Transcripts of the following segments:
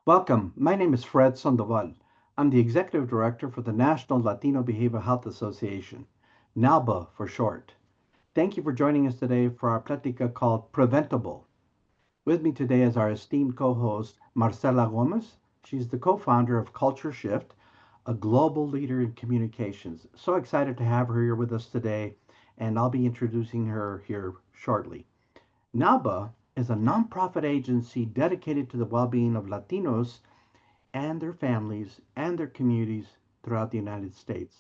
Welcome. My name is Fred Sandoval. I'm the Executive Director for the National Latino Behavioral Health Association, NALBA for short. Thank you for joining us today for our plática called Preventable. With me today is our esteemed co-host, Marcela Gomez. She's the co-founder of Culture Shift, a global leader in communications. So excited to have her here with us today, and I'll be introducing her here shortly. NALBA is a nonprofit agency dedicated to the well-being of Latinos and their families and their communities throughout the United States.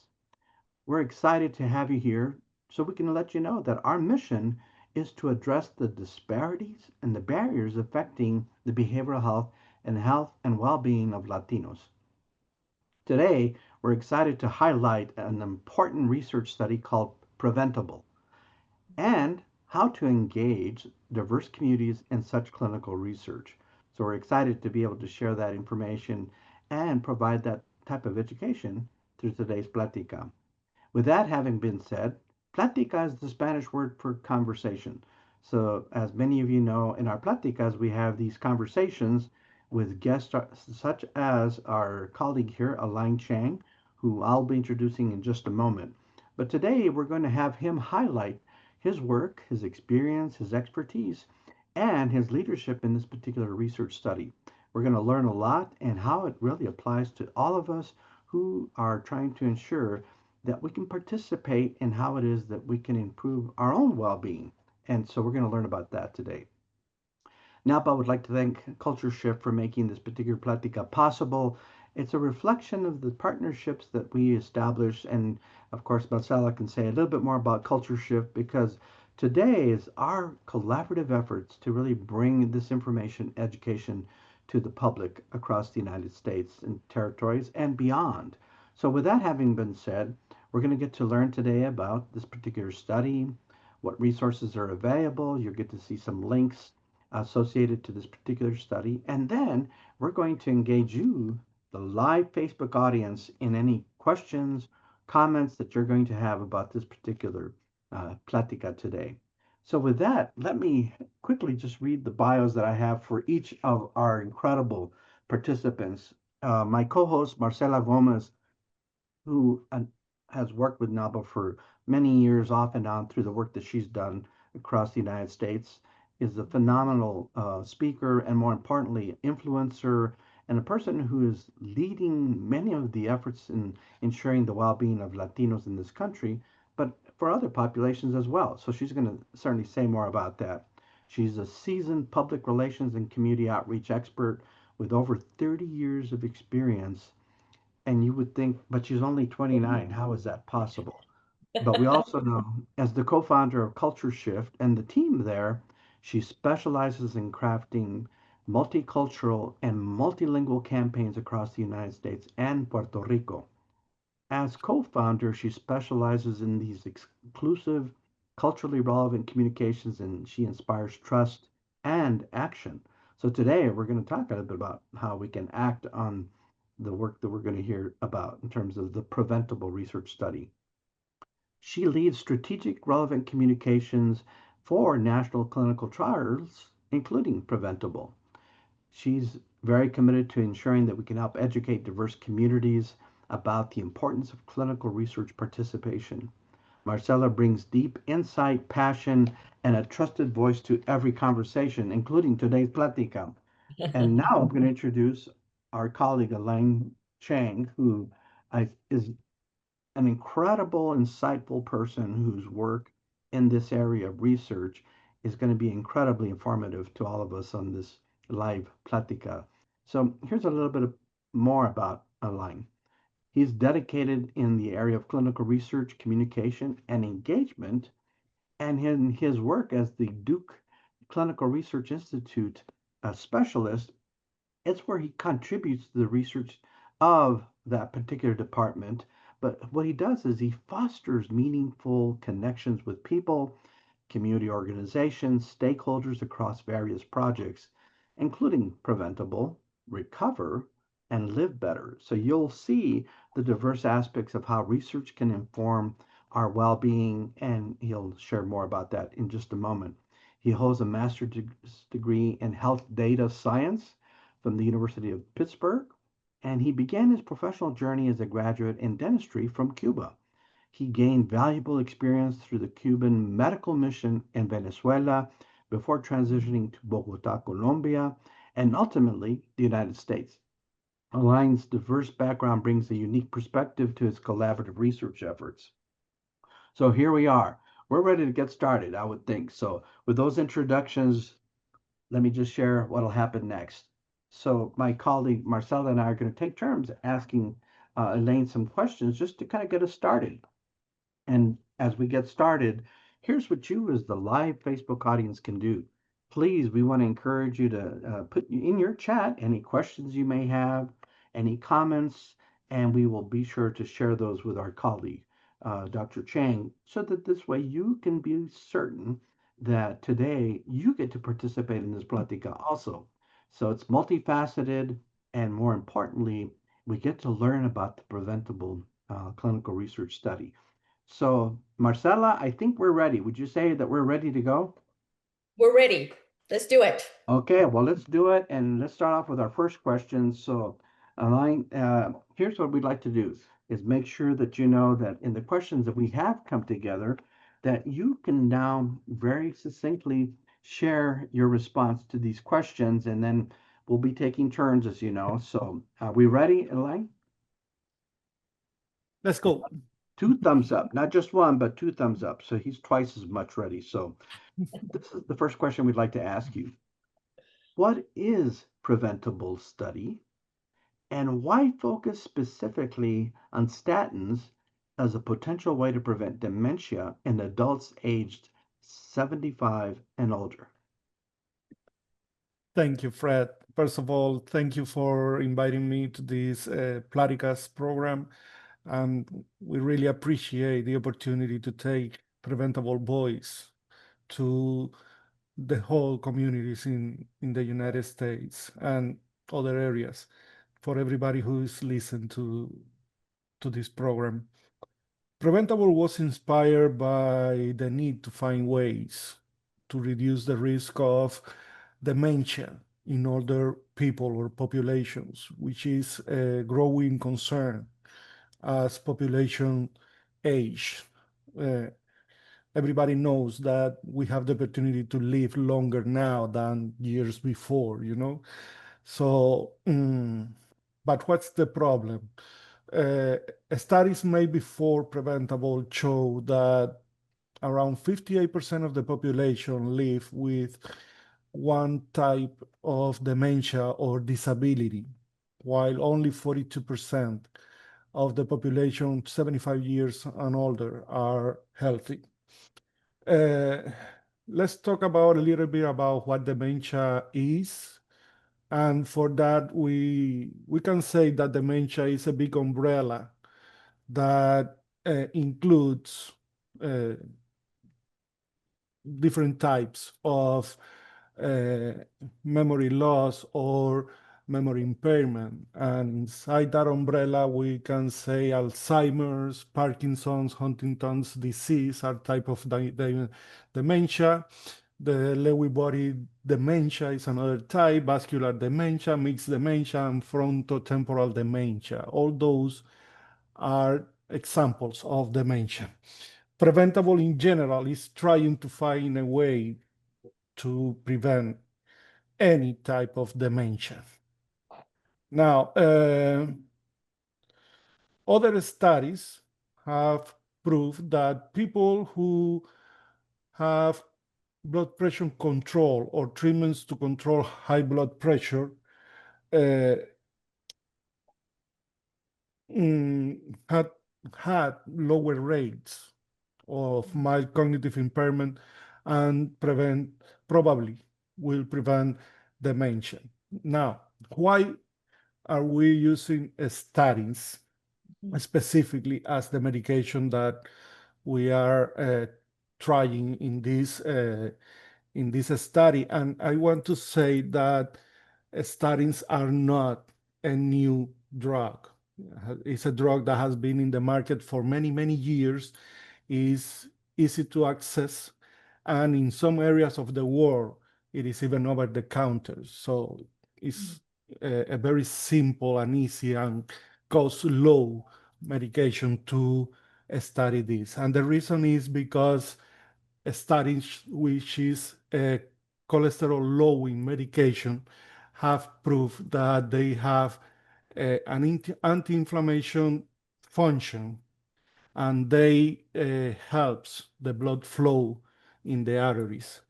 We're excited to have you here so we can let you know that our mission is to address the disparities and the barriers affecting the behavioral health and well-being of Latinos. Today, we're excited to highlight an important research study called Preventable and how to engage diverse communities in such clinical research. So we're excited to be able to share that information and provide that type of education through today's plática. With that having been said, plática is the Spanish word for conversation. So as many of you know, in our pláticas, we have these conversations with guests such as our colleague here, Alain Chang, who I'll be introducing in just a moment. But today we're going to have him highlight his work, his experience, his expertise, and his leadership in this particular research study. We're going to learn a lot and how it really applies to all of us who are trying to ensure that we can participate in how it is that we can improve our own well-being. And so we're going to learn about that today. Napa would like to thank Culture Shift for making this particular plática possible. It's a reflection of the partnerships that we establish. And of course, Marcela can say a little bit more about Culture Shift because today is our collaborative efforts to really bring this information, education to the public across the United States and territories and beyond. So, with that having been said, we're going to get to learn today about this particular study, what resources are available. You'll get to see some links associated to this particular study. And then we're going to engage you, the live Facebook audience, in any questions, comments that you're going to have about this particular plática today. So with that, let me quickly just read the bios that I have for each of our incredible participants. My co-host, Marcela Gomez, who has worked with NABA for many years off and on through the work that she's done across the United States, is a phenomenal speaker and, more importantly, influencer and a person who is leading many of the efforts in ensuring the well-being of Latinos in this country, but for other populations as well. So she's going to certainly say more about that. She's a seasoned public relations and community outreach expert with over 30 years of experience, and you would think, but she's only 29. How is that possible? But we also know, as the co founder of Culture Shift and the team there, she specializes in crafting multicultural and multilingual campaigns across the United States and Puerto Rico. As co founder, she specializes in these exclusive, culturally relevant communications, and she inspires trust and action. So today we're going to talk a little bit about how we can act on the work that we're going to hear about in terms of the preventable research study. She leads strategic relevant communications for national clinical trials, including preventable. She's very committed to ensuring that we can help educate diverse communities about the importance of clinical research participation. Marcella brings deep insight, passion, and a trusted voice to every conversation, including today's Platica. And now I'm going to introduce our colleague, Elaine Chang, who is an incredible, insightful person whose work in this area of research is going to be incredibly informative to all of us on this live plática. So here's a little bit more about Alain. He's dedicated in the area of clinical research, communication, and engagement, and in his work as the Duke Clinical Research Institute specialist, it's where he contributes to the research of that particular department. But what he does is he fosters meaningful connections with people, community organizations, stakeholders across various projects, including Preventable, Recover, and Live Better. So you'll see the diverse aspects of how research can inform our well being, and he'll share more about that in just a moment. He holds a master's degree in health data science from the University of Pittsburgh, and he began his professional journey as a graduate in dentistry from Cuba. He gained valuable experience through the Cuban medical mission in Venezuela before transitioning to Bogota, Colombia, and ultimately the United States. Alain's diverse background brings a unique perspective to his collaborative research efforts. So here we are. We're ready to get started, I would think. So, with those introductions, let me just share what will happen next. So, my colleague Marcella and I are going to take turns asking Elaine some questions just to kind of get us started. And as we get started, here's what you, as the live Facebook audience, can do. Please, we want to encourage you to put in your chat any questions you may have, any comments, and we will be sure to share those with our colleague, Dr. Chang, so that this way you can be certain that today you get to participate in this plática also. So it's multifaceted, and more importantly, we get to learn about the preventable clinical research study. So, Marcella, I think we're ready. Would you say that we're ready to go? We're ready. Let's do it. Okay, well, let's do it. And let's start off with our first question. So, Alain, here's what we'd like to do is make sure that you know that in the questions that we have come together, that you can now very succinctly share your response to these questions. And then we'll be taking turns, as you know. So, are we ready, Alain? Let's go. Two thumbs up, not just one, but two thumbs up. So he's twice as much ready. So this is the first question we'd like to ask you. What is preventable study, and why focus specifically on statins as a potential way to prevent dementia in adults aged 75 and older? Thank you, Fred. First of all, thank you for inviting me to this Platicas program. And we really appreciate the opportunity to take preventable voice to the whole communities in the United States and other areas for everybody who's listened to this program. Preventable was inspired by the need to find ways to reduce the risk of dementia in older people or populations, which is a growing concern as population age. Uh, Everybody knows that we have the opportunity to live longer now than years before, you know? So, but what's the problem? Uh, Studies made before preventable show that around 58% of the population live with one type of dementia or disability, while only 42% of the population 75 years and older are healthy. Let's talk about a little bit about what dementia is. And for that, we can say that dementia is a big umbrella that includes different types of uh, memory loss or memory impairment. And inside that umbrella, we can say Alzheimer's, Parkinson's, Huntington's disease are type of dementia. The Lewy body dementia is another type, vascular dementia, mixed dementia, and frontotemporal dementia. All those are examples of dementia. Preventable in general is trying to find a way to prevent any type of dementia. Now, other studies have proved that people who have blood pressure control or treatments to control high blood pressure had lower rates of mild cognitive impairment and probably will prevent dementia. Now, why are we using statins specifically as the medication that we are trying in this study? And I want to say that statins are not a new drug. It's a drug that has been in the market for many, many years, is easy to access, and in some areas of the world, it is even over the counter. So it's a very simple and easy and cost-low medication to study this. And the reason is because statins, which is a cholesterol-lowering medication, have proved that they have an anti-inflammation function, and they helps the blood flow in the arteries.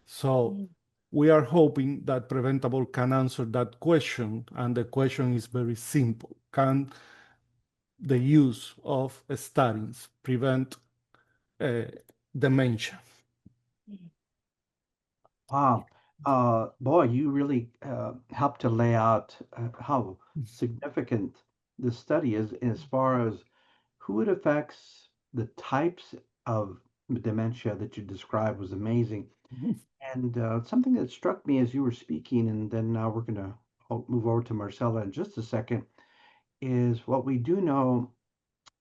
So we are hoping that Preventable can answer that question, and the question is very simple. Can the use of statins prevent dementia? Wow. Boy, you really helped to lay out how significant this study is as far as who it affects, the types of dementia that you described was amazing. And something that struck me as you were speaking, and then now we're going to move over to Marcella in just a second, is what we do know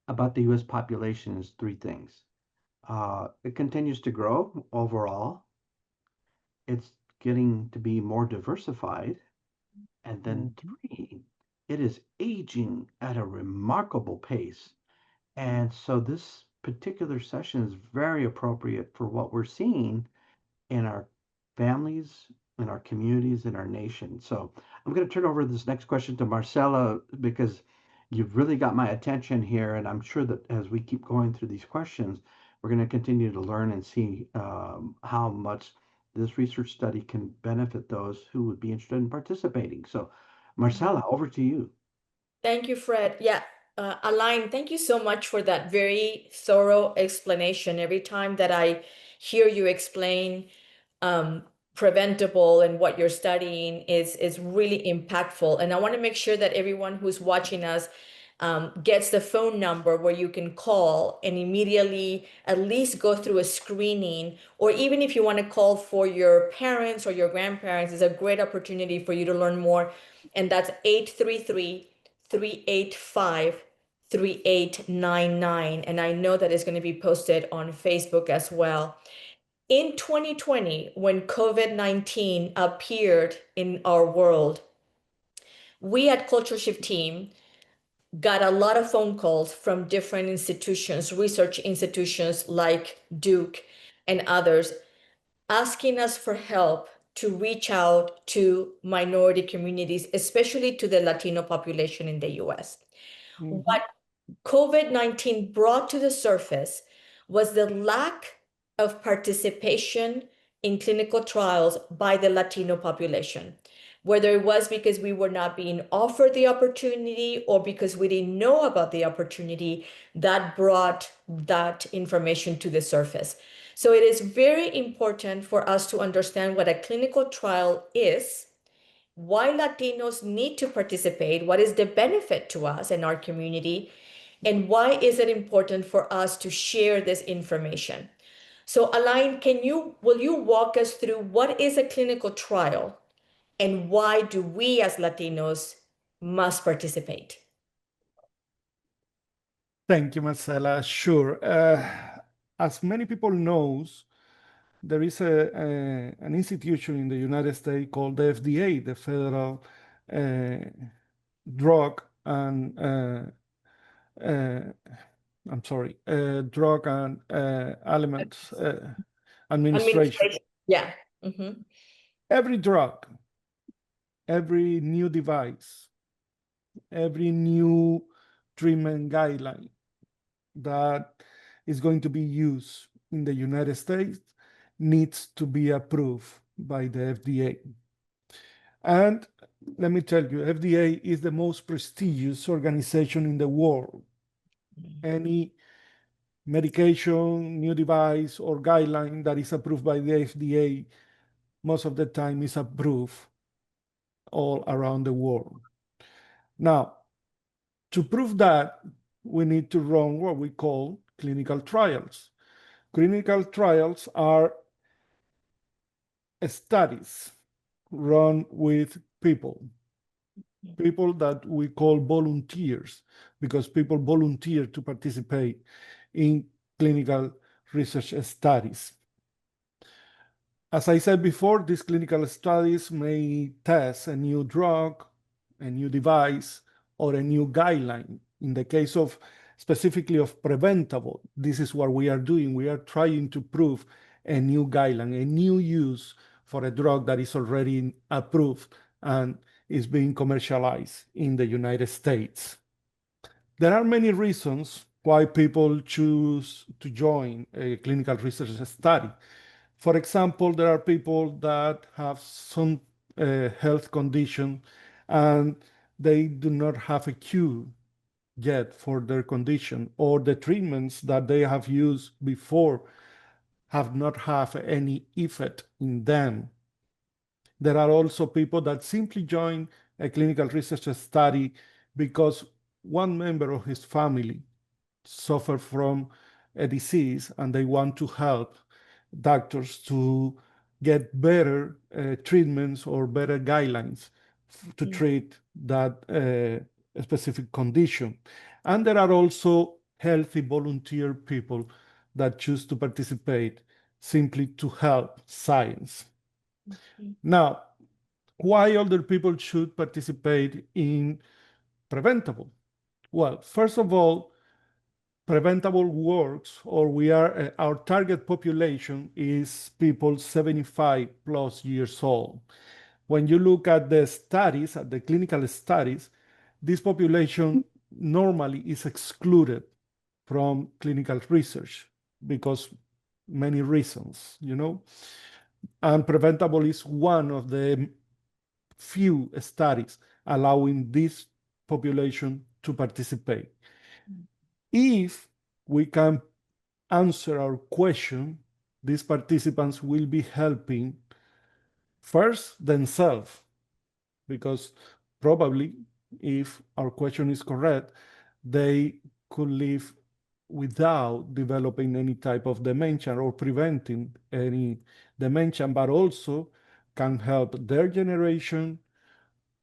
about the US population is three things. It continues to grow overall, it's getting to be more diversified, and then three, it is aging at a remarkable pace. And so this particular session is very appropriate for what we're seeing in our families, in our communities, in our nation. So I'm going to turn over this next question to Marcella because you've really got my attention here. And I'm sure that as we keep going through these questions, we're going to continue to learn and see how much this research study can benefit those who would be interested in participating. So, Marcella, over to you. Thank you, Fred. Yeah, Alain, thank you so much for that very thorough explanation. Every time that I hear you explain preventable and what you're studying is really impactful. And I want to make sure that everyone who's watching us gets the phone number where you can call and immediately at least go through a screening, or even if you want to call for your parents or your grandparents, it's a great opportunity for you to learn more. And that's 833-385-3899. And I know that it's going to be posted on Facebook as well. In 2020, when COVID-19 appeared in our world, we at Culture Shift team got a lot of phone calls from different institutions, research institutions like Duke and others, asking us for help to reach out to minority communities, especially to the Latino population in the US. What COVID-19 brought to the surface was the lack of participation in clinical trials by the Latino population, whether it was because we were not being offered the opportunity or because we didn't know about the opportunity that brought that information to the surface. So it is very important for us to understand what a clinical trial is, why Latinos need to participate, what is the benefit to us and our community, and why is it important for us to share this information. So Alain, will you walk us through what is a clinical trial and why do we as Latinos must participate? Thank you, Marcela. Sure. As many people knows, there is an institution in the United States called the FDA, the Federal Drug and Drug and Aliments Administration. Yeah. Every drug, every new device, every new treatment guideline that is going to be used in the United States needs to be approved by the FDA. And let me tell you, FDA is the most prestigious organization in the world. Any medication, new device, or guideline that is approved by the FDA, most of the time is approved all around the world. Now, to prove that, we need to run what we call clinical trials. Clinical trials are studies run with people that we call volunteers, because people volunteer to participate in clinical research studies. As I said before, these clinical studies may test a new drug a new device, or a new guideline. In the case of specifically of preventable, this is what we are doing. We are trying to prove a new guideline, a new use for a drug that is already approved and is being commercialized in the United States. There are many reasons why people choose to join a clinical research study. For example, there are people that have some health condition and they do not have a cure yet for their condition, or the treatments that they have used before have not have any effect in them. There are also people that simply join a clinical research study because one member of his family suffer from a disease and they want to help doctors to get better treatments or better guidelines to treat that specific condition. And there are also healthy volunteer people that choose to participate simply to help science. Now, why older people should participate in preventable? Well, first of all, preventable works, or we are our target population is people 75 plus years old. When you look at the studies, at the clinical studies, this population normally is excluded from clinical research because many reasons, and preventable is one of the few studies allowing this population to participate. If we can answer our question, these participants will be helping first themselves, because probably if our question is correct, they could live without developing any type of dementia or preventing any dementia, but also can help their generation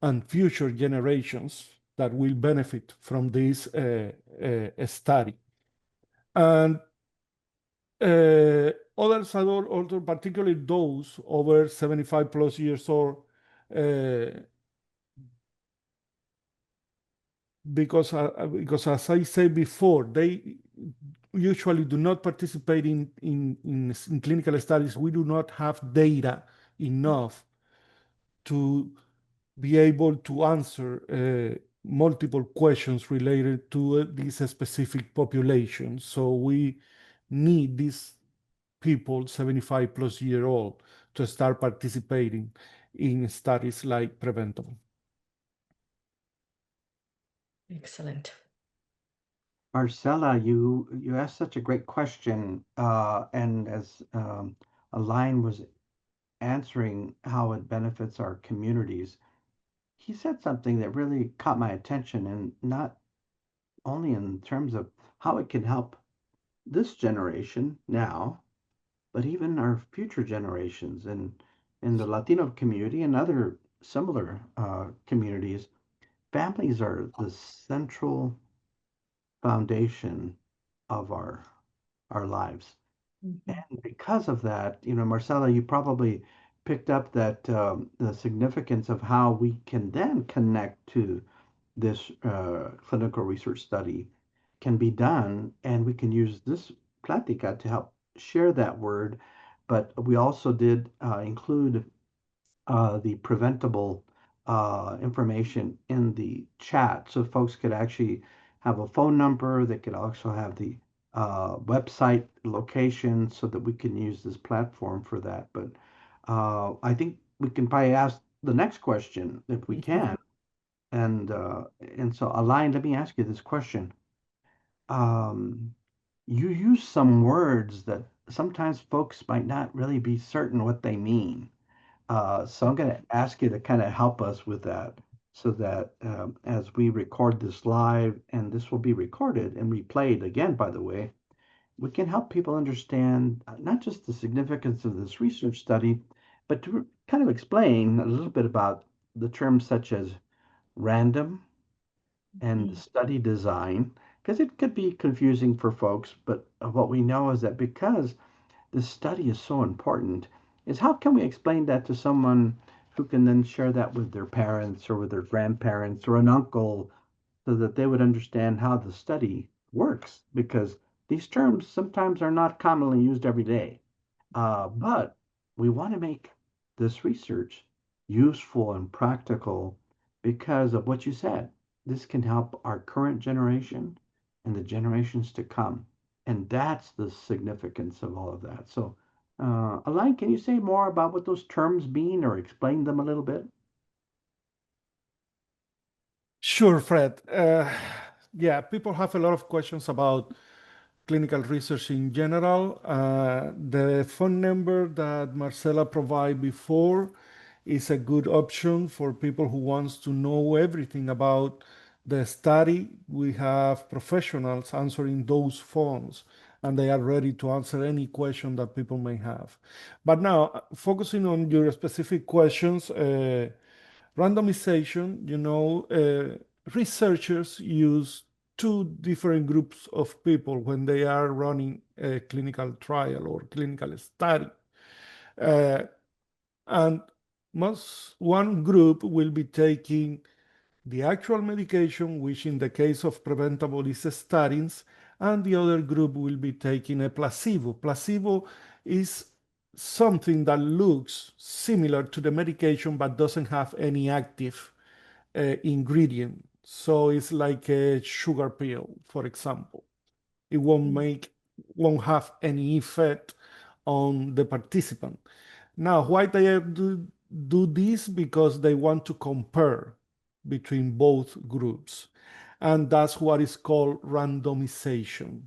and future generations that will benefit from this study. And others are also, particularly those over 75 plus years old, because as I said before, they usually do not participate in clinical studies. We do not have data enough to be able to answer multiple questions related to this specific population. So we need these people 75 plus year old to start participating in studies like preventable. Excellent. Marcela, you asked such a great question, and as Alain was answering how it benefits our communities, he said something that really caught my attention, and not only in terms of how it can help this generation now, but even our future generations and in the Latino community and other similar communities. Families are the central foundation of our lives. And because of that, Marcella, you probably picked up that the significance of how we can then connect to this clinical research study can be done, and we can use this plática to help share that word. But we also did include the preventable information in the chat so folks could actually have a phone number. They could also have the website location so that we can use this platform for that. But I think we can probably ask the next question if we can. And so, Alain, let me ask you this question. You use some words that sometimes folks might not really be certain what they mean. So I'm going to ask you to kind of help us with that so that as we record this live, and this will be recorded and replayed again, by the way, we can help people understand not just the significance of this research study, but to kind of explain a little bit about the terms such as random and study design, because it could be confusing for folks. But what we know is that because this study is so important, is how can we explain that to someone who can then share that with their parents or with their grandparents or an uncle so that they would understand how the study works because these terms sometimes are not commonly used every day. But we want to make this research useful and practical because of what you said. This can help our current generation and the generations to come. And that's the significance of all of that. So, Alain, can you say more about what those terms mean or explain them a little bit? Sure, Fred. Yeah, people have a lot of questions about clinical research in general. The phone number that Marcela provided before is a good option for people who wants to know everything about the study. We have professionals answering those phones, and they are ready to answer any question that people may have. But now, focusing on your specific questions, randomization, researchers use two different groups of people when they are running a clinical trial or clinical study. Uh, and one group will be taking the actual medication, which in the case of preventable is statins, and the other group will be taking a placebo. Placebo is something that looks similar to the medication but doesn't have any active ingredient. So it's like a sugar pill, for example. It won't have any effect on the participant. Now, why they do this? Because they want to compare between both groups. And that's what is called randomization.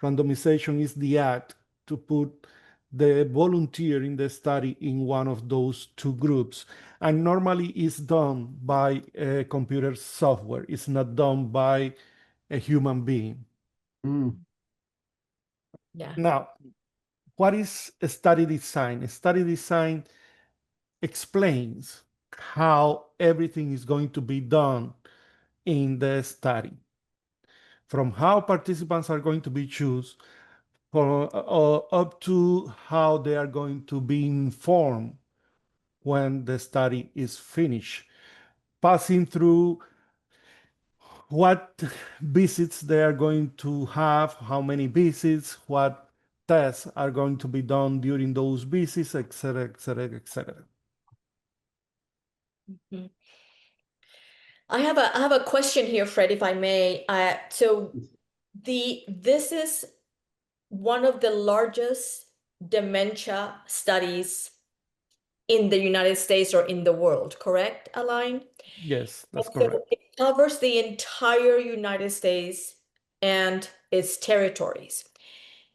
Randomization is the act to put the volunteer in the study in one of those two groups. And normally it's done by a computer software. It's not done by a human being. Mm, Yeah. Now, what is a study design? A study design explains how everything is going to be done in the study, from how participants are going to be chosen for, up to how they are going to be informed when the study is finished, passing through what visits they are going to have, how many visits, what tests are going to be done during those visits, etc., etc., etc. Mhm. I have a question here, Fred, if I may. This is one of the largest dementia studies in the United States or in the world, correct, Aline? Yes, And that's so correct. it covers the entire United States and its territories.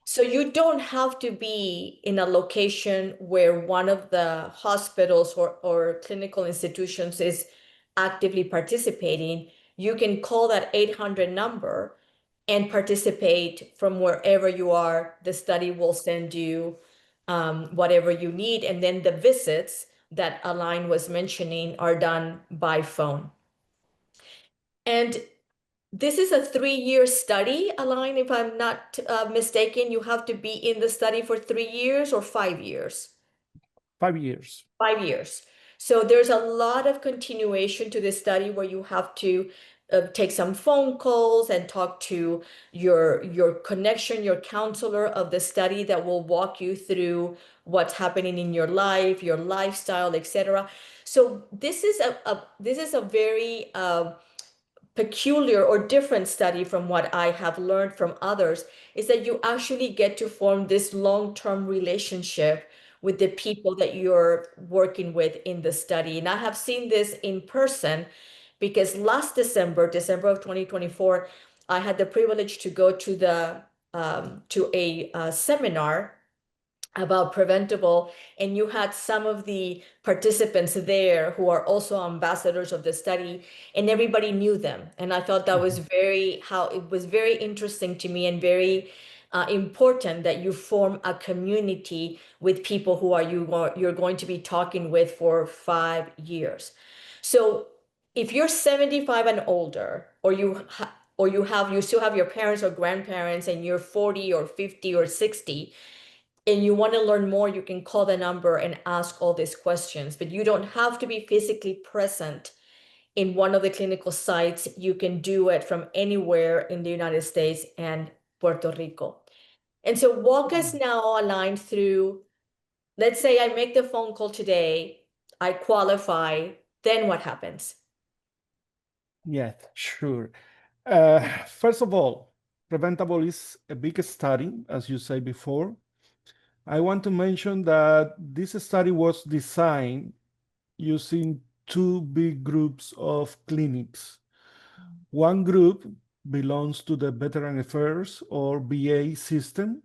So you don't have to be in a location where one of the hospitals or clinical institutions is actively participating. You can call that 800 number and participate from wherever you are. The study will send you whatever you need. And then the visits that Aline was mentioning are done by phone. And this is a 3-year study, Aline, if I'm not mistaken. You have to be in the study for 3 years or 5 years? 5 years. 5 years. So there's a lot of continuation to this study where you have to take some phone calls and talk to your connection, your counselor of the study that will walk you through what's happening in your life, your lifestyle, etc. So this is a very peculiar or different study from what I have learned from others, is that you actually get to form this long-term relationship with the people that you're working with in the study. And I have seen this in person because last December of 2024, I had the privilege to go to the to a seminar about preventable, and you had some of the participants there who are also ambassadors of the study, and everybody knew them. And I thought that was it was very interesting to me and very important that you form a community with people who you're going to be talking with for 5 years. So if you're 75 and older, or you still have your parents or grandparents and you're 40 or 50 or 60, and you want to learn more, you can call the number and ask all these questions, but you don't have to be physically present in one of the clinical sites. You can do it from anywhere in the United States and Puerto Rico. And so walk us now, Alain, through, let's say I make the phone call today, I qualify, then what happens? Yeah, sure. First of all, Preventable is a big study, as you said before. I want to mention that this study was designed using two big groups of clinics. One group belongs to the Veteran Affairs or VA system,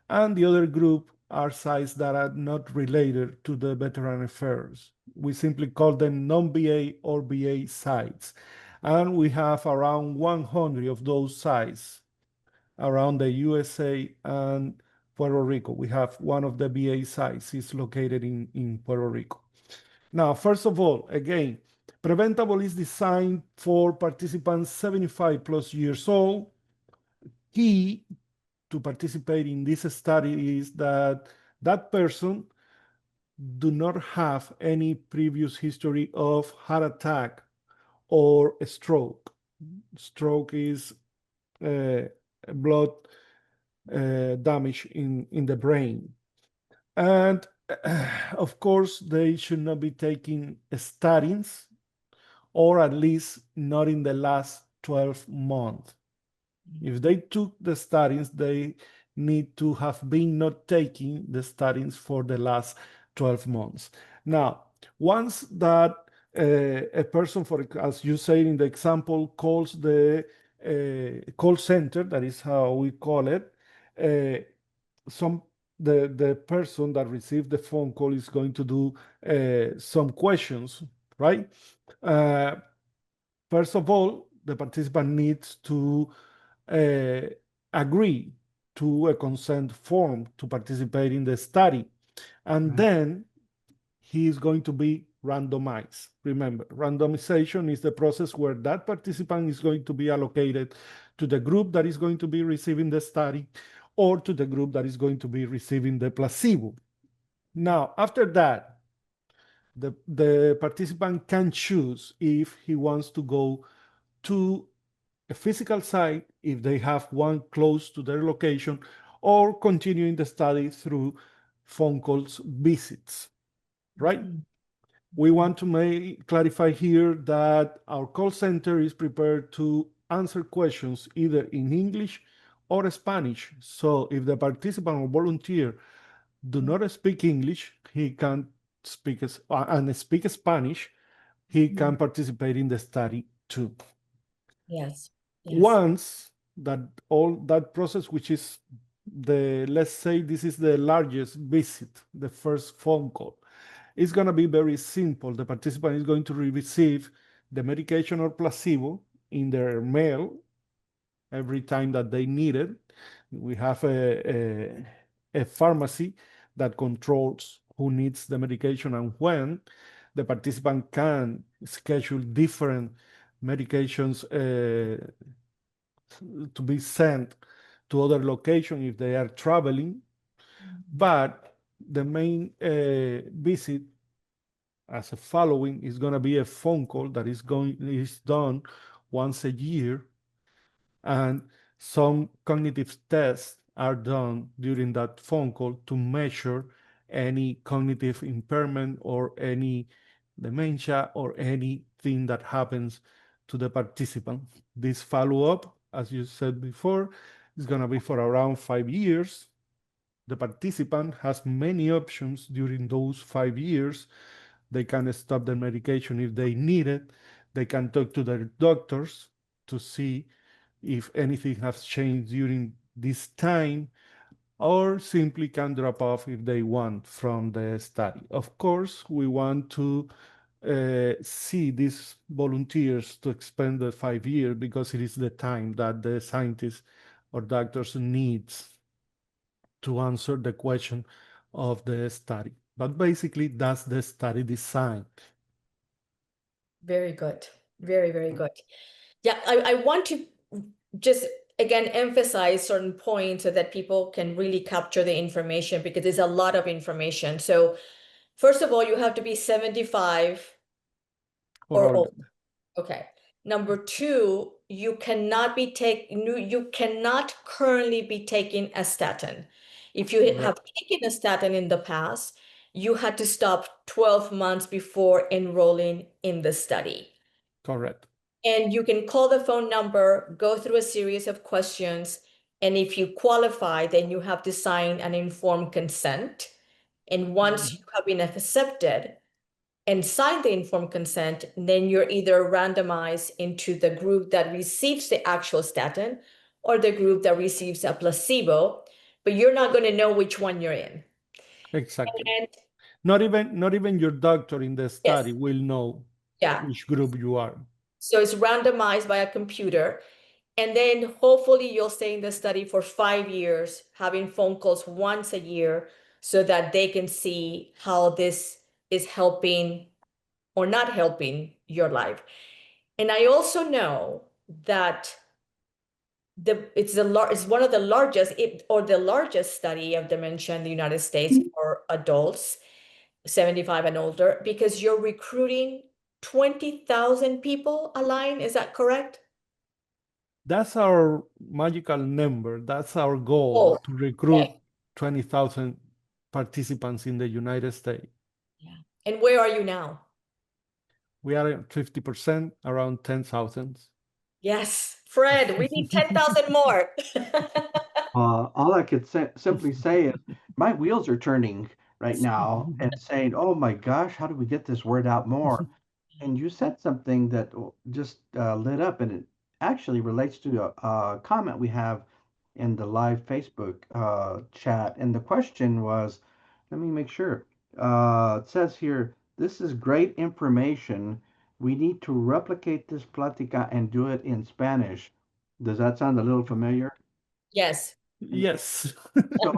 and the other group are sites that are not related to the Veteran Affairs. We simply call them non-VA or VA sites. And we have around 100 of those sites around the USA and Puerto Rico. We have one of the VA sites is located in Puerto Rico. Now, first of all, again, Preventable is designed for participants 75 plus years old. Key to participate in this study is that that person do not have any previous history of heart attack or a stroke. Stroke is blood damage in the brain. And of course, they should not be taking statins, or at least not in the last 12 months. If they took the statins, they need to have been not taking the statins for the last 12 months. Now, once that a person, as you say in the example, calls the call center, that is how we call it, the person that received the phone call is going to do some questions, right? First of all, the participant needs to agree to a consent form to participate in the study. And then he is going to be randomized. Remember, randomization is the process where that participant is going to be allocated to the group that is going to be receiving the study or to the group that is going to be receiving the placebo. Now, after that, the participant can choose if he wants to go to a physical site, if they have one close to their location, or continuing the study through phone calls, visits, right? We want to clarify here that our call center is prepared to answer questions either in English or Spanish. So if the participant or volunteer do not speak English, he can speak Spanish, he can participate in the study too. Yes. Once that all that process, which is let's say this is the largest visit, the first phone call, it's going to be very simple. The participant is going to receive the medication or placebo in their mail every time that they need it. We have a pharmacy that controls who needs the medication and when. The participant can schedule different medications to be sent to other locations if they are traveling. But the main visit as a following is going to be a phone call that is done once a year, and some cognitive tests are done during that phone call to measure any cognitive impairment or any dementia or anything that happens to the participant. This follow-up, as you said before, is going to be for around 5 years. The participant has many options during those 5 years. They can stop the medication if they need it. They can talk to their doctors to see if anything has changed during this time, or simply can drop off if they want from the study. Of course, we want to see these volunteers to spend the 5 years because it is the time that the scientists or doctors needs to answer the question of the study. But basically, that's the study design. Very good. Very, very good. Yeah, I want to just again, emphasize certain points so that people can really capture the information, because there's a lot of information. So first of all, you have to be 75 or or older. older. Okay. Number two, you cannot currently be taking a statin. If you Correct. have taken a statin in the past, you had to stop 12 months before enrolling in the study. Correct. And you can call the phone number, go through a series of questions, and if you qualify, then you have to sign an informed consent. And once you have been accepted and sign the informed consent, then you're either randomized into the group that receives the actual statin or the group that receives a placebo, but you're not going to know which one you're in. Exactly. And Not even your doctor in the study yes, will know yeah. which group you are. So it's randomized by a computer. And then hopefully you'll stay in the study for 5 years, having phone calls once a year so that they can see how this is helping or not helping your life. And I also know that it's one of the largest or the largest study of dementia in the United States for adults 75 and older, because you're recruiting 20,000 people, Align, is that correct? That's our magical number. That's our goal, Oh, to recruit okay. 20,000 participants in the United States. Yeah. And where are you now? We are at 50%, around 10,000. Yes, Fred, we need 10,000 more. All I could simply say is my wheels are turning right now and saying, "Oh my gosh, how do we get this word out more?" And you said something that just lit up, and it actually relates to a comment we have in the live Facebook chat. And the question was, let me make sure. It says here, this is great information. We need to replicate this plática and do it in Spanish. Does that sound a little familiar? Yes. Yes. So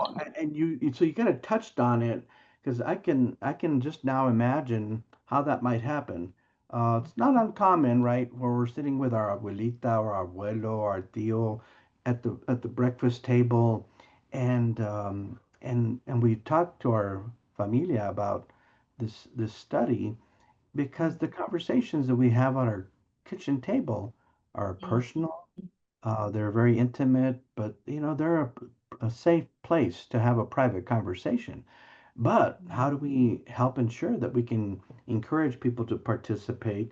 so you kind of touched on it because I can just now imagine how that might happen. It's not uncommon, right, where we're sitting with our abuelita or our abuelo or our tío at the breakfast table, and we talk to our familia about this study because the conversations that we have on our kitchen table are personal, they're very intimate, but they're a safe place to have a private conversation. But how do we help ensure that we can encourage people to participate?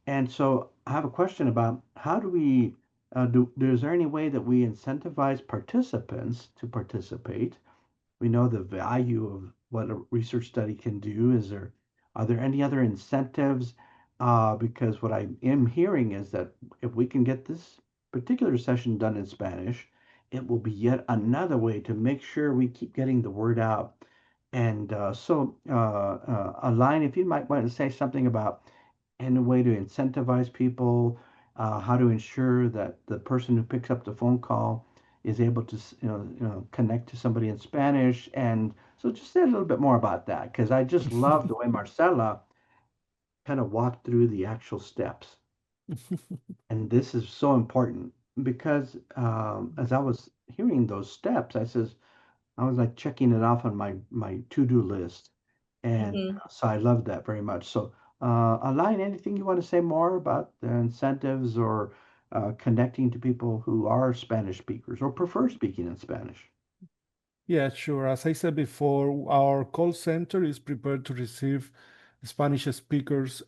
And so I have a question about how do we is there any way that we incentivize participants to participate? We know the value of what a research study can do. Are there any other incentives? Because what I am hearing is that if we can get this particular session done in Spanish, it will be yet another way to make sure we keep getting the word out. And Aline, if you might want to say something about and a way to incentivize people, how to ensure that the person who picks up the phone call is able to, connect to somebody in Spanish. And so just say a little bit more about that, because I just love the way Marcela kind of walked through the actual steps. And this is so important because as I was hearing those steps, I was like checking it off on my to-do list. And Mhm. so I love that very much. So, Aline, anything you want to say more about the incentives or connecting to people who are Spanish speakers or prefer speaking in Spanish? Yeah, sure. As I said before, our call center is prepared to receive Spanish speakers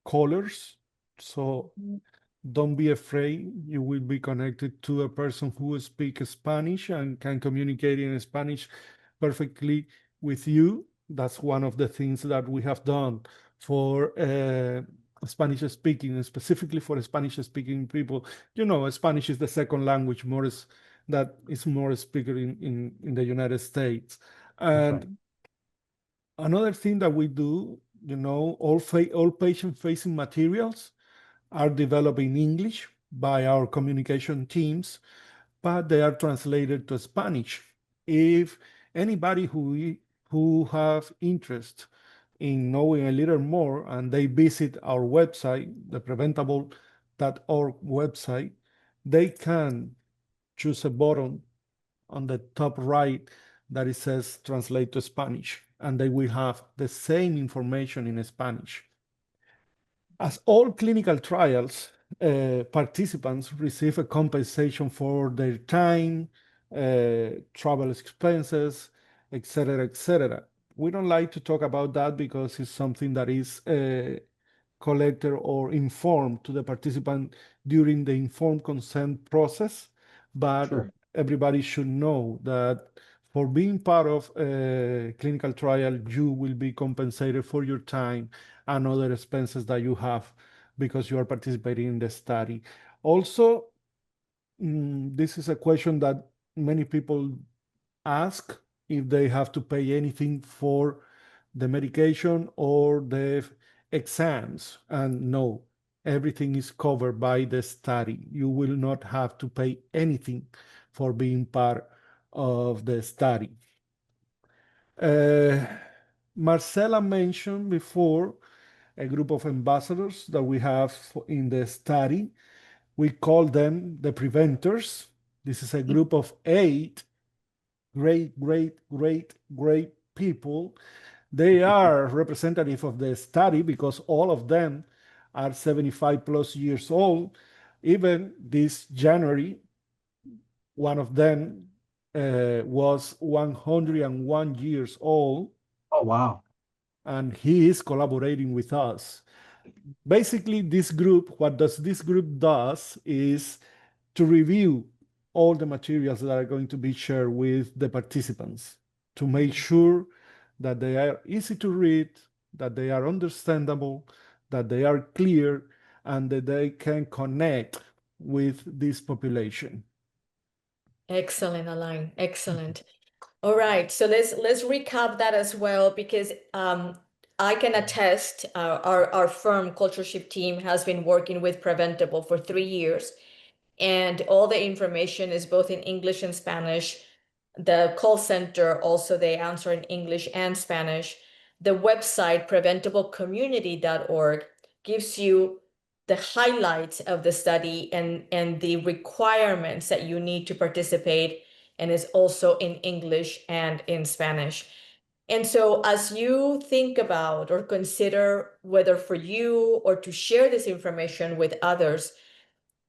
callers. So don't be afraid. You will be connected to a person who speaks Spanish and can communicate in Spanish perfectly with you. That's one of the things that we have done for Spanish speaking, specifically for Spanish speaking people. Spanish is the second language that is more speaker in the United States. That's right. And another thing that we do, all patient-facing materials are developed in English by our communication teams, but they are translated to Spanish. If anybody who have interest in knowing a little more and they visit our website, the preventable.org website, they can choose a button on the top right that it says translate to Spanish, and they will have the same information in Spanish. As all clinical trials, participants receive a compensation for their time, travel expenses, etc., etc. We don't like to talk about that because it's something that is collected or informed to the participant during the informed consent process. But Sure. everybody should know that for being part of a clinical trial, you will be compensated for your time and other expenses that you have because you are participating in the study. Also, this is a question that many people ask if they have to pay anything for the medication or the exams. And no, everything is covered by the study. You will not have to pay anything for being part of the study. Marcela mentioned before a group of ambassadors that we have in the study. We call them the preventers. This is a group of 8 great people. They are representative of the study because all of them are 75 plus years old. Even this January, one of them was 101 years old, Oh, wow. and he is collaborating with us. Basically, this group, what does this group does is to review all the materials that are going to be shared with the participants to make sure that they are easy to read, that they are understandable, that they are clear, and that they can connect with this population. Excellent, Alain. Excellent. All right, so let's recap that as well because I can attest our firm Culture Shift team has been working with Preventable for 3 years, and all the information is both in English and Spanish. The call center also they answer in English and Spanish. The website preventablecommunity.org gives you the highlights of the study and the requirements that you need to participate, and is also in English and in Spanish. And so as you think about or consider whether for you or to share this information with others,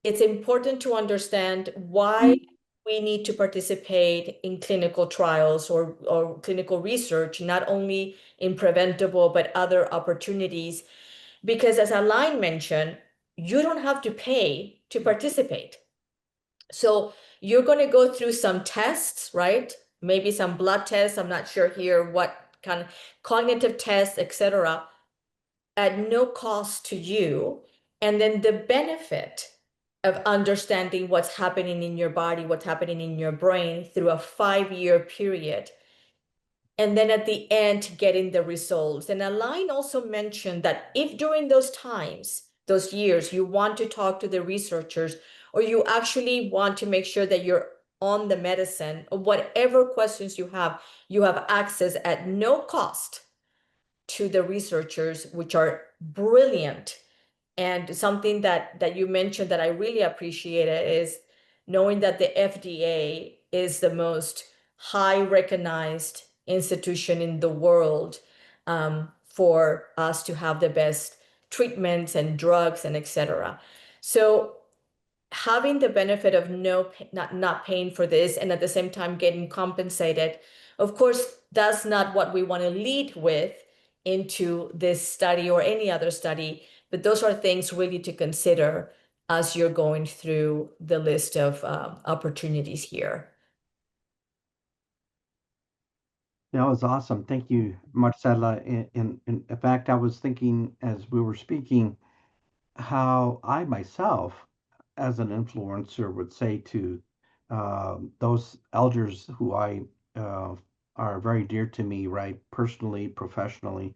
it's important to understand why we need to participate in clinical trials or clinical research, not only in preventable, but other opportunities. Because as Alain mentioned, you don't have to pay to participate. So you're going to go through some tests, right? Maybe some blood tests. I'm not sure here what kind of cognitive tests, etc., at no cost to you. And then the benefit of understanding what's happening in your body, what's happening in your brain through a 5-year period. And then at the end, getting the results. And Alain also mentioned that if during those times, those years, you want to talk to the researchers, or you actually want to make sure that you're on the medicine, or whatever questions you have access at no cost to the researchers, which are brilliant. And something that you mentioned that I really appreciated is knowing that the FDA is the most high recognized institution in the world, for us to have the best treatments and drugs and etc. So having the benefit of not paying for this and at the same time getting compensated, of course, that's not what we want to lead with into this study or any other study, but those are things really to consider as you're going through the list of opportunities here. That was awesome. Thank you, Marcela. In fact, I was thinking as we were speaking how I myself, as an influencer, would say to those elders who I are very dear to me, right, personally, professionally,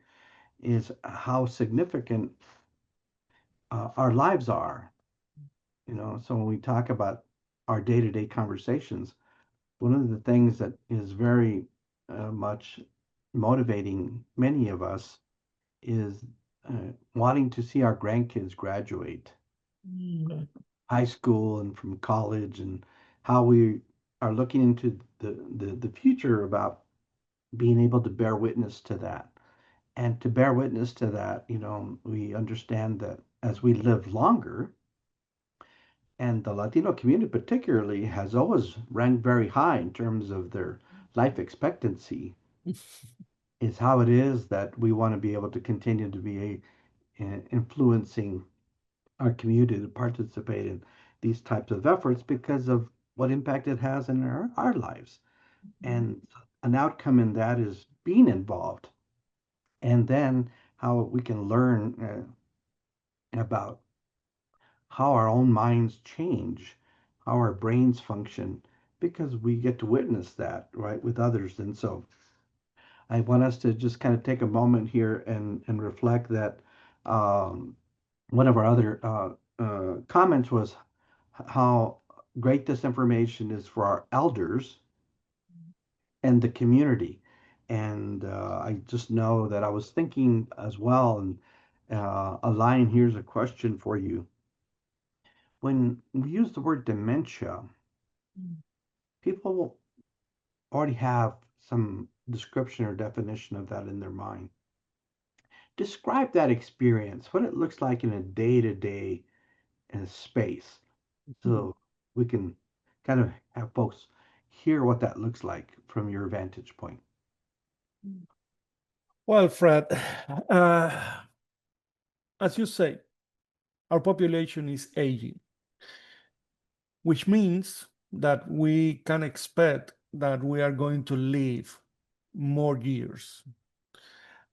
is how significant our lives are. So when we talk about our day-to-day conversations, one of the things that is very much motivating many of us is wanting to see our grandkids graduate. Mm. high school and from college, and how we are looking into the future about being able to bear witness to that. And to bear witness to that, we understand that as we live longer, and the Latino community particularly has always ranked very high in terms of their life expectancy, is how it is that we want to be able to continue to be influencing our community to participate in these types of efforts because of what impact it has in our lives. And an outcome in that is being involved. And then how we can learn about how our own minds change, how our brains function, because we get to witness that, right, with others. And so I want us to just kind of take a moment here and reflect that one of our other comments was how great this information is for our elders and the community. And I just know that I was thinking as well, and a line here's a question for you. When we use the word dementia, people already have some description or definition of that in their mind. Describe that experience, what it looks like in a day-to-day space, so we can kind of have folks hear what that looks like from your vantage point. Well, Fred, uh, as you say, our population is aging, which means that we can expect that we are going to live more years.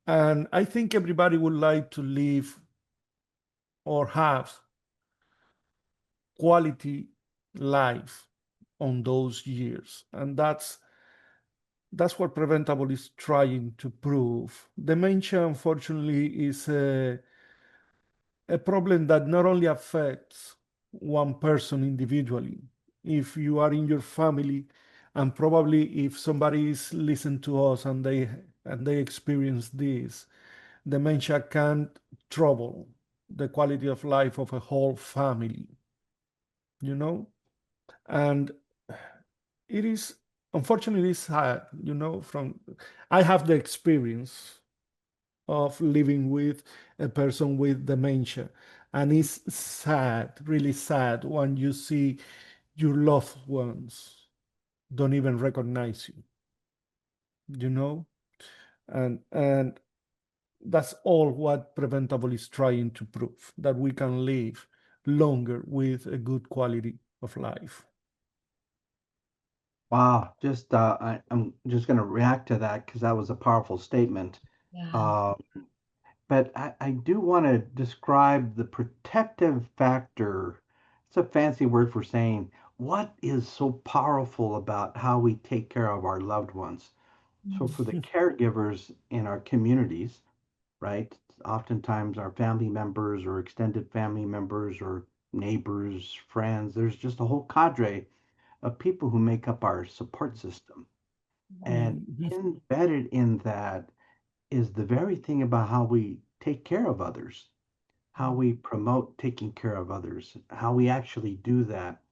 And I think everybody would like to live or have quality life on those years. And that's what Preventable is trying to prove. Dementia, unfortunately, is a problem that not only affects one person individually. If you are in your family, and probably if somebody is listening to us and they experience this, dementia can trouble the quality of life of a whole family, you know? And it is unfortunately sad, from I have the experience of living with a person with dementia. And it's sad, really sad, when you see your loved ones don't even recognize you, you know? And that's all what Preventable is trying to prove, that we can live longer with a good quality of life. Wow, I'm just going to react to that because that was a powerful statement. Yeah. Uh, but I do want to describe the protective factor. It's a fancy word for saying what is so powerful about how we take care of our loved ones. So for the caregivers in our communities, right? Oftentimes our family members or extended family members or neighbors, friends, there's just a whole cadre of people who make up our support system. And Mhm. embedded in that is the very thing about how we take care of others, how we promote taking care of others, how we actually do that.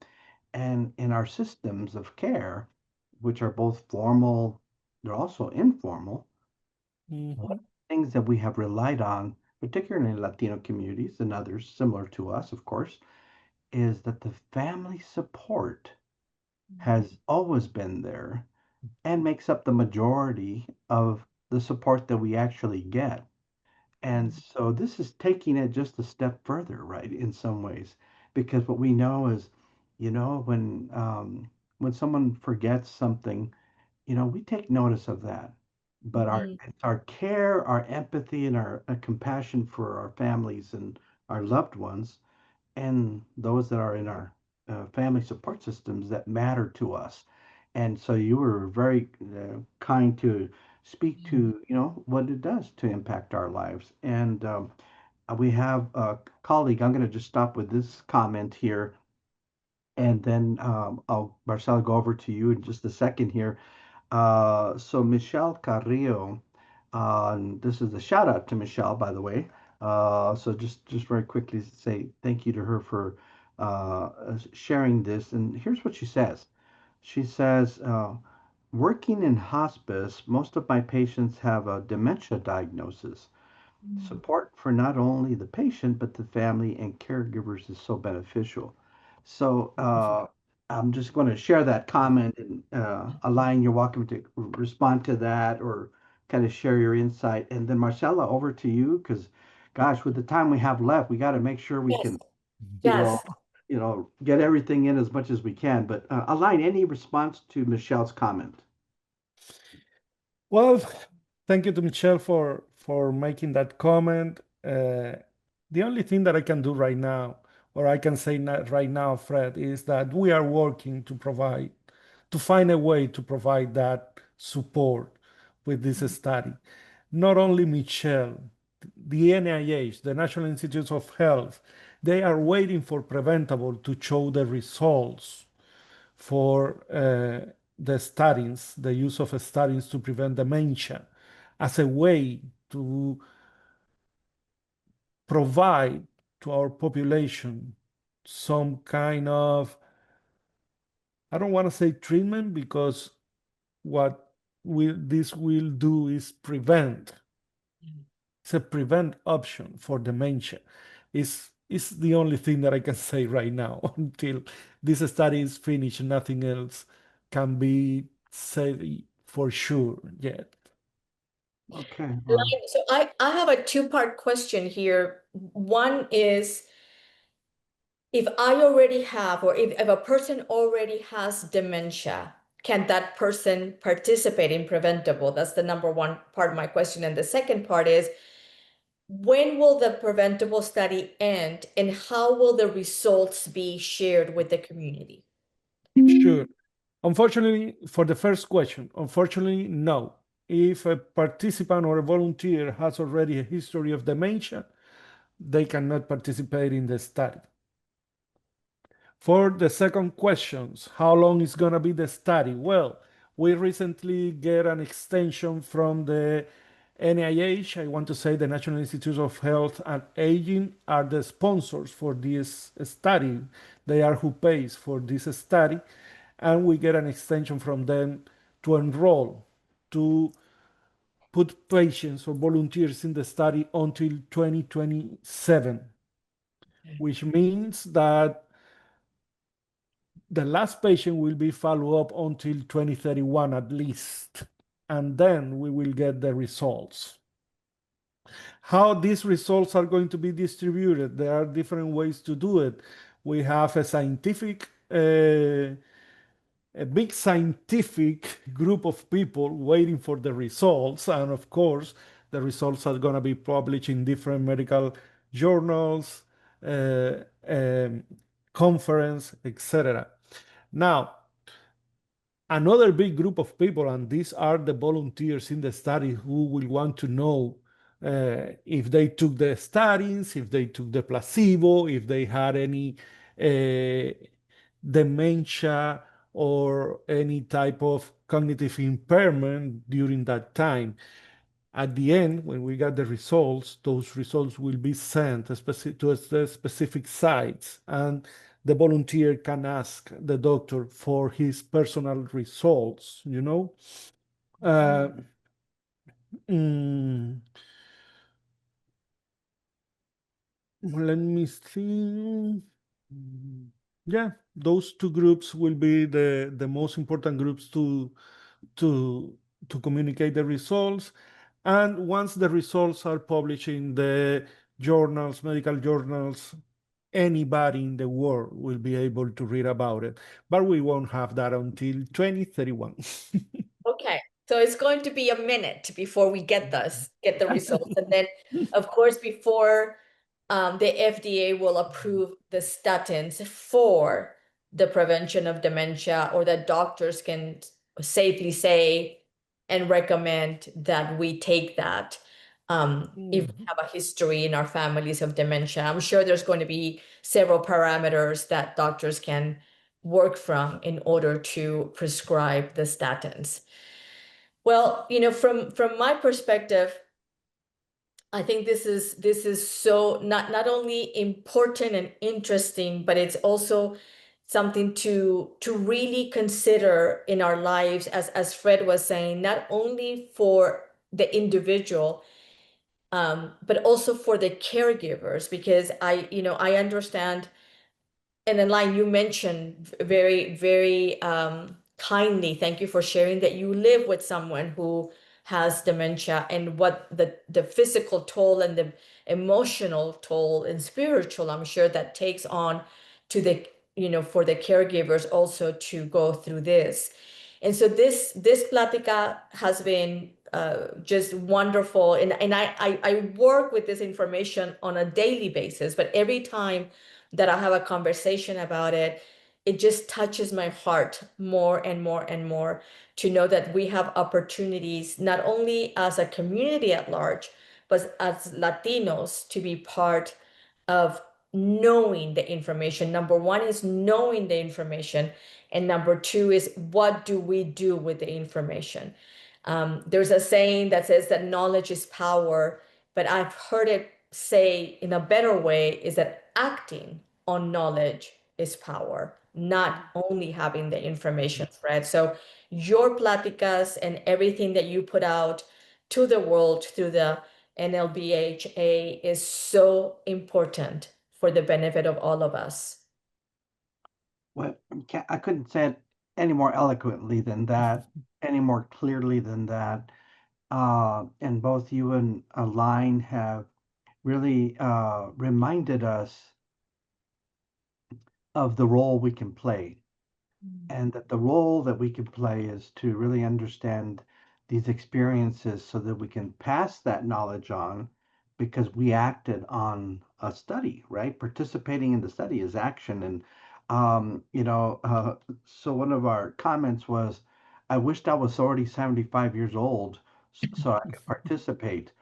And in our systems of care, which are both formal, they're also informal, one of Mhm. the things that we have relied on, particularly in Latino communities and others similar to us, of course, is that the family support has always been there and makes up the majority of the support that we actually get. And so this is taking it just a step further, right, in some ways, because what we know is, when someone forgets something, we take notice of that. But Mhm. it's our care, our empathy, and our compassion for our families and our loved ones and those that are in our family support systems that matter to us. And so you were very kind to speak to, what it does to impact our lives. And we have a colleague. I'm going to just stop with this comment here, and then I'll, Marcel, go over to you in just a second here. So Michelle Carrillo, and this is a shout out to Michelle, by the way. So just very quickly say thank you to her for sharing this, and here's what she says. She says, working in hospice, most of my patients have a dementia diagnosis. Support for not only the patient, but the family and caregivers is so beneficial. So I'm just going to share that comment, and Alain, you're welcome to respond to that or kind of share your insight. And then Marcella, over to you, because gosh, with the time we have left, we got to make sure we Yes, can, you know, yes. get everything in as much as we can. But Alain, any response to Michelle's comment? Well, thank you to Michelle for making that comment. The only thing that I can do right now, or I can say right now, Fred, is that we are working to find a way to provide that support with this study. Not only Michelle, the NIH, the National Institutes of Health, they are waiting for Preventable to show the results for the statins, the use of statins to prevent dementia, as a way to provide to our population some kind of, I don't want to say treatment, because what this will do is prevent. It's a prevent option for dementia. Is the only thing that I can say right now until this study is finished. Nothing else can be said for sure yet. Okay, well, So I have a two-part question here. One is, if I already have, or if a person already has dementia, can that person participate in Preventable? That's the number one part of my question. And the second part is, when will the Preventable study end, and how will the results be shared with the community? Sure. Unfortunately, for the first question, unfortunately, no. If a participant or a volunteer has already a history of dementia, they cannot participate in the study. For the second questions, how long is going to be the study? Well, we recently get an extension from the NIH. I want to say the National Institutes of Health and Aging are the sponsors for this study. They are who pays for this study. And we get an extension from them to enroll, to put patients or volunteers in the study until 2027, which means that the last patient will be followed up until 2031 at least, and then we will get the results. How these results are going to be distributed, there are different ways to do it. We have a big scientific group of people waiting for the results, and of course, the results are going to be published in different medical journals, um, conference, etc. Now, another big group of people, and these are the volunteers in the study who will want to know if they took the statins, if they took the placebo, if they had any dementia or any type of cognitive impairment during that time. At the end, when we get the results, those results will be sent to the specific sites, and the volunteer can ask the doctor for his personal results, you know? Uh, mm, Let me see. Yeah, those two groups will be the most important groups to to communicate the results. And once the results are published in the journals, medical journals, anybody in the world will be able to read about it. But we won't have that until 2031. Okay, so it's going to be a minute before we get the results, and then, of course, before the FDA will approve the statins for the prevention of dementia, or that doctors can safely say and recommend that we take that if we have a history in our families of dementia. I'm sure there's going to be several parameters that doctors can work from in order to prescribe the statins. Well, from my perspective, I think this is so not only important and interesting, but it's also something to really consider in our lives, as Fred was saying, not only for the individual, but also for the caregivers, because I understand. And then, like you mentioned very, very kindly, thank you for sharing that you live with someone who has dementia, and what the physical toll and the emotional toll and spiritual, I'm sure, that takes on to the, for the caregivers also to go through this. And so this plática has been just wonderful. And I work with this information on a daily basis, but every time that I have a conversation about it, it just touches my heart more and more and more to know that we have opportunities, not only as a community at large, but as Latinos, to be part of knowing the information. Number one is knowing the information, and number two is what do we do with the information? There's a saying that says that knowledge is power, but I've heard it say in a better way is that acting on knowledge is power, not only having the information, Fred. So your pláticas and everything that you put out to the world through the NLBHA is so important for the benefit of all of us. Well, I couldn't say it any more eloquently than that, any more clearly than that. And both you and Aline have really reminded us of the role we can play, and that the role that we can play is to really understand these experiences so that we can pass that knowledge on, because we acted on a study, right? Participating in the study is action. And so one of our comments was, I wished I was already 75 years old so I could participate.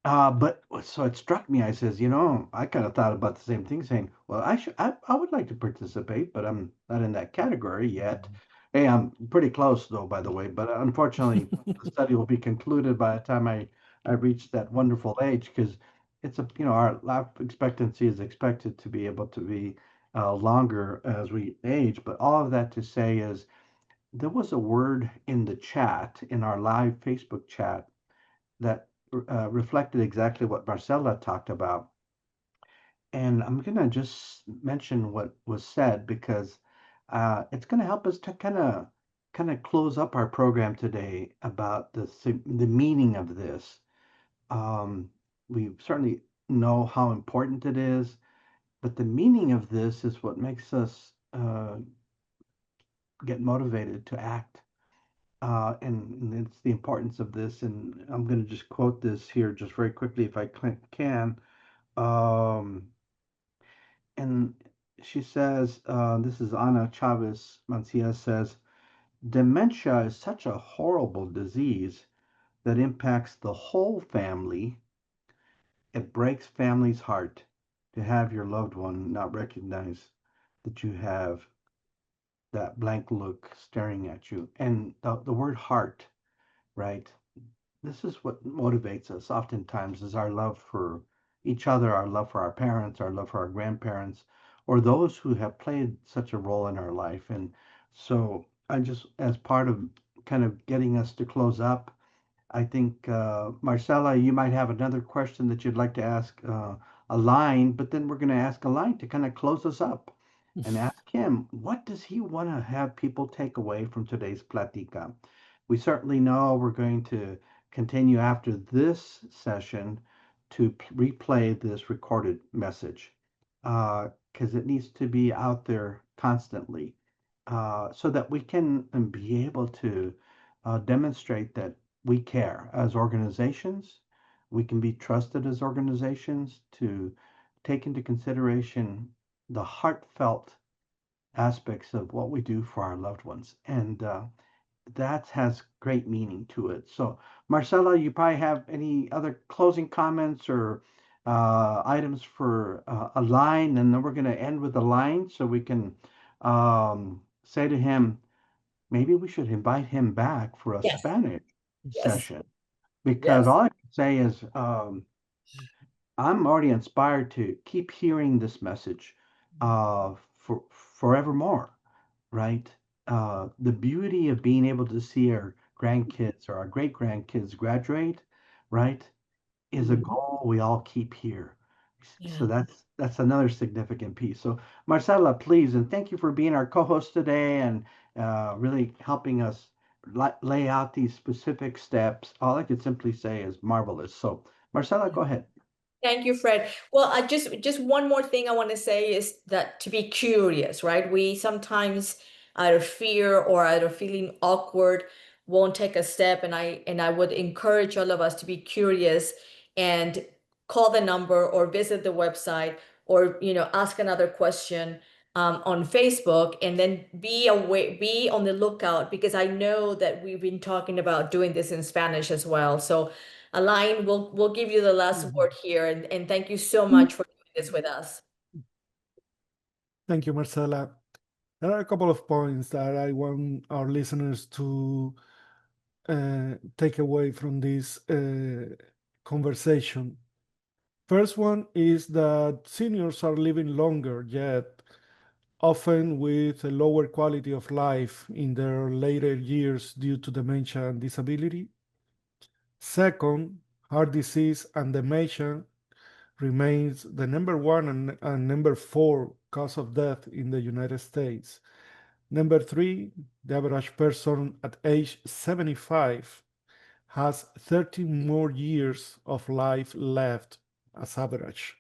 But so it struck me. I says, I kind of thought about the same thing, saying, well, I would like to participate, but I'm not in that category yet. Hey, I'm pretty close though, by the way. But unfortunately, the study will be concluded by the time I reach that wonderful age, because our life expectancy is expected to be able to be longer as we age. But all of that to say is, there was a word in the chat, in our live Facebook chat, that reflected exactly what Marcella talked about. And I'm going to just mention what was said, because it's going to help us to kind of close up our program today about the meaning of this. We certainly know how important it is, but the meaning of this is what makes us get motivated to act. And it's the importance of this. And I'm going to just quote this here just very quickly if I can. Um, and she says, this is Ana Chavez Mancia says, dementia is such a horrible disease that impacts the whole family. It breaks family's heart to have your loved one not recognize that you have that blank look staring at you. And the word heart, right? This is what motivates us oftentimes, is our love for each other, our love for our parents, our love for our grandparents, or those who have played such a role in our life. And so I just, as part of kind of getting us to close up, I think, Marcella, you might have another question that you'd like to ask Aline, but then we're going to ask Aline to kind of close us up and ask him, what does he want to have people take away from today's Platica? We certainly know we're going to continue after this session to replay this recorded message, because it needs to be out there constantly, so that we can be able to demonstrate that we care as organizations. We can be trusted as organizations to take into consideration the heartfelt aspects of what we do for our loved ones. And that has great meaning to it. So, Marcella, you probably have any other closing comments or items for a line, and then we're going to end with a line so we can say to him, maybe we should invite him back for a Yes, Spanish yes, session, because yes. all I can say is, I'm already inspired to keep hearing this message for forevermore, right? The beauty of being able to see our grandkids or our great grandkids graduate, right, is a Mhm. goal we all keep here. So Yeah. that's another significant piece. So Marcela, please, and thank you for being our co-host today and really helping us lay out these specific steps. All I could simply say is marvelous. So Marcela, go ahead. Thank you, Fred. Well, I just one more thing I want to say is that to be curious, right? We sometimes out of fear or out of feeling awkward won't take a step, and I would encourage all of us to be curious and call the number or visit the website or ask another question on Facebook, and then be aware, be on the lookout, because I know that we've been talking about doing this in Spanish as well. So Alain, we'll give you the last Mhm. word here, and thank you so much for doing this with us. Thank you, Marcela. There are a couple of points that I want our listeners to take away from this conversation. First one is that seniors are living longer, yet often with a lower quality of life in their later years due to dementia and disability. Second, heart disease and dementia remains the number one and number four cause of death in the United States. Number three, the average person at age 75 has 13 more years of life left as average.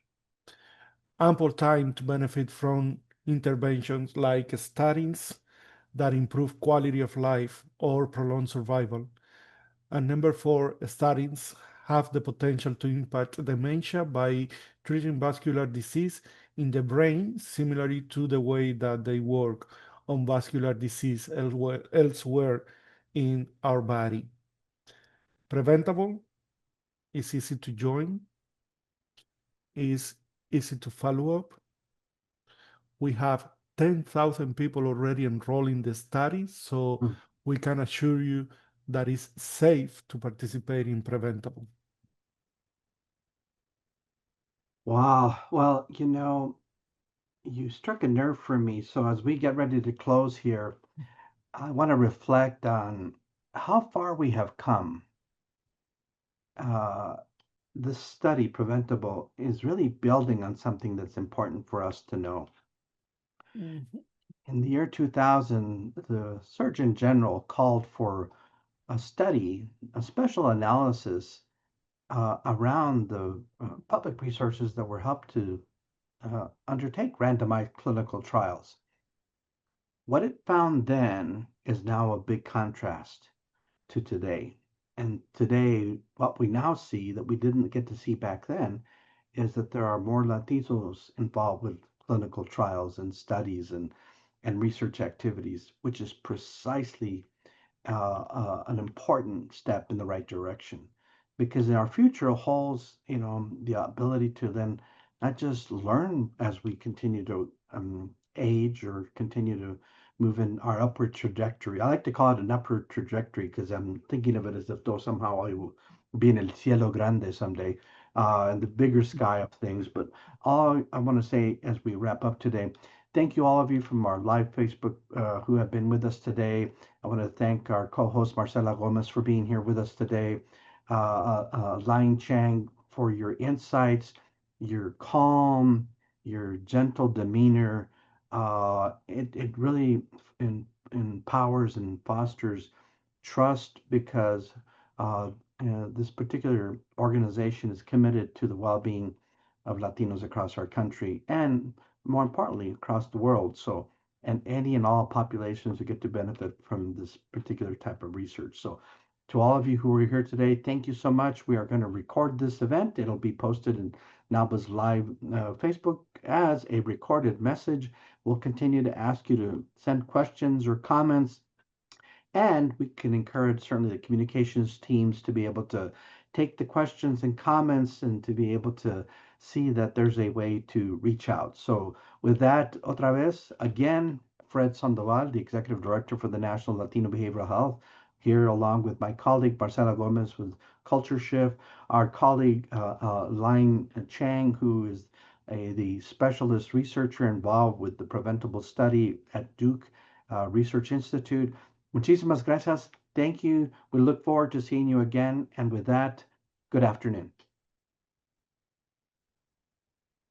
Ample time to benefit from interventions like statins that improve quality of life or prolong survival. And number four, statins have the potential to impact dementia by treating vascular disease in the brain, similarly to the way that they work on vascular disease elsewhere in our body. Preventable is easy to join, is easy to follow up. We have 10,000 people already enrolled in the study, so Mm. we can assure you that it's safe to participate in Preventable. Wow. Well, you struck a nerve for me. So as we get ready to close here, I want to reflect on how far we have come. Uh, this study, Preventable, is really building on something that's important for us to know. Mhm. In the year 2000, the Surgeon General called for a study, a special analysis around the public resources that were helped to undertake randomized clinical trials. What it found then is now a big contrast to today. And today, what we now see that we didn't get to see back then is that there are more Latinos involved with clinical trials and studies and research activities, which is precisely an important step in the right direction, because in our future holds, the ability to then not just learn as we continue to age or continue to move in our upward trajectory. I like to call it an upward trajectory because I'm thinking of it as if though somehow I will be in el cielo grande someday, in the bigger sky of things. But all I want to say as we wrap up today, thank you all of you from our live Facebook who have been with us today. I want to thank our co-host Marcela Gomez for being here with us today. Lang Chang for your insights, your calm, your gentle demeanor. It really empowers and fosters trust because this particular organization is committed to the well-being of Latinos across our country and more importantly across the world. So and any and all populations who get to benefit from this particular type of research. So to all of you who are here today, thank you so much. We are going to record this event. It'll be posted in NALBA's live Facebook as a recorded message. We'll continue to ask you to send questions or comments, and we can encourage certainly the communications teams to be able to take the questions and comments and to be able to see that there's a way to reach out. So with that, otra vez, again, Fred Sandoval, the Executive Director for the National Latino Behavioral Health, here along with my colleague Marcela Gomez with Culture Shift, our colleague Line Chang, who is the specialist researcher involved with the Preventable Study at Duke Research Institute. Muchísimas gracias. Thank you. We look forward to seeing you again. And with that, good afternoon.